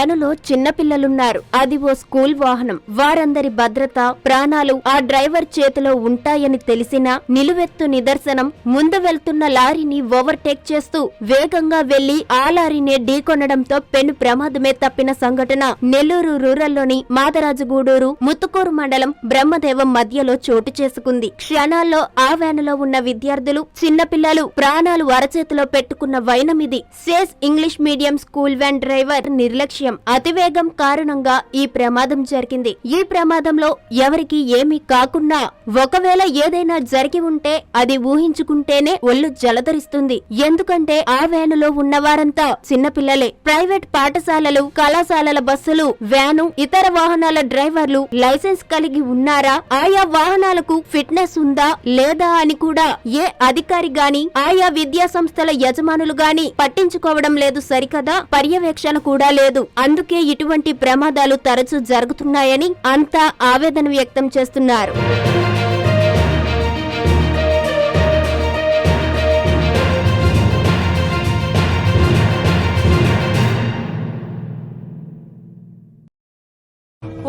వ్యానులో చిన్నపిల్లలున్నారు. అది ఓ స్కూల్ వాహనం. వారందరి భద్రత, ప్రాణాలు ఆ డ్రైవర్ చేతిలో ఉంటాయని తెలిసినా నిలువెత్తు నిదర్శనం ముందు వెళ్తున్న లారీని ఓవర్టేక్ చేస్తూ వేగంగా వెళ్లి ఆ లారీనే ఢీకొనడంతో పెను ప్రమాదమే తప్పిన సంఘటన నెల్లూరు రూరల్లోని మాదరాజుగూడూరు ముత్తుకూరు మండలం బ్రహ్మదేవం మధ్యలో చోటు చేసుకుంది. క్షణాల్లో ఆ వ్యానులో ఉన్న విద్యార్థులు, చిన్నపిల్లలు ప్రాణాలు అరచేతిలో పెట్టుకున్న వైనమిది. సేస్ English medium school van driver నిర్లక్ష్యం, అతివేగం కారణంగా ఈ ప్రమాదం జరిగింది. ఈ ప్రమాదంలో ఎవరికి ఏమీ కాకున్నా ఒకవేళ ఏదైనా జరిగి ఉంటే అది ఊహించుకుంటేనే ఒళ్ళు జలధరిస్తుంది. ఎందుకంటే ఆ వ్యానులో ఉన్నవారంతా చిన్నపిల్లలే. ప్రైవేట్ పాఠశాలలు, కళాశాలల బస్సులు, వ్యాను, ఇతర వాహనాల డ్రైవర్లు లైసెన్స్ కలిగి ఉన్నారా, ఆయా వాహనాలకు ఫిట్నెస్ ఉందా లేదా అని కూడా ఏ అధికారి గాని ఆయా విద్యా సంస్థల యజమానులు గాని పట్టించుకోవడం లేదు. సరికదా, పర్యవేక్షణ కూడా లేదు. అందుకే ఇటువంటి ప్రమాదాలు తరచూ జరుగుతున్నాయని అంతా ఆవేదన వ్యక్తం చేస్తున్నారు.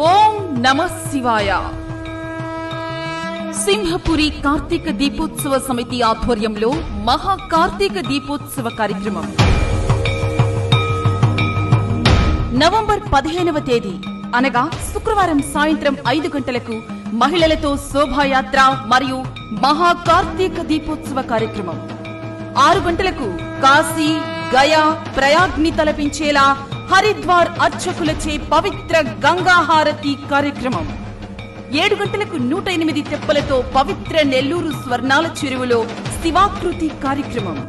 ఓం నమః శివాయ. సింహపురి కార్తీక దీపోత్సవ సమితి ఆధ్వర్యంలో మహా కార్తీక దీపోత్సవ కార్యక్రమం నవంబర్ 15వ తేదీ అనగా శుక్రవారం సాయంత్రం 5 గంటలకు మహిళలతో శోభాయాత్ర మరియు మహా కార్తీక దీపోత్సవ కార్యక్రమం. 6 గంటలకు కాశీ, గయా, ప్రయాగ్ని తలపించేలా హరిద్వార్ అర్చకులచే పవిత్ర గంగాహారతి కార్యక్రమం. 7 గంటలకు 108 తెప్పలతో పవిత్ర నెల్లూరు స్వర్ణాల చెరువులో శివాకృతి కార్యక్రమం.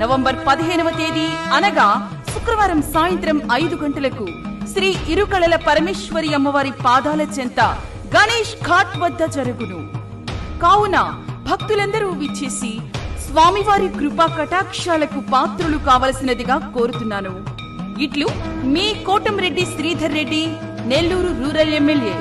నవంబర్ 15వ తేదీ అనగా శుక్రవారం సాయంత్రం 5 గంటలకు శ్రీ ఇరుకళల పరమేశ్వరి అమ్మవారి పాదాల చెంత గణేష్ ఘాట్ వద్ద జరుగును. కావున భక్తులందరూ విచ్చేసి స్వామివారి కృపా కటాక్షాలకు పాత్రులు కావలసినదిగా కోరుతున్నాను. ఇట్లు మీ కోటంరెడ్డి శ్రీధర్ రెడ్డి, నెల్లూరు రూరల్ ఎమ్మెల్యే.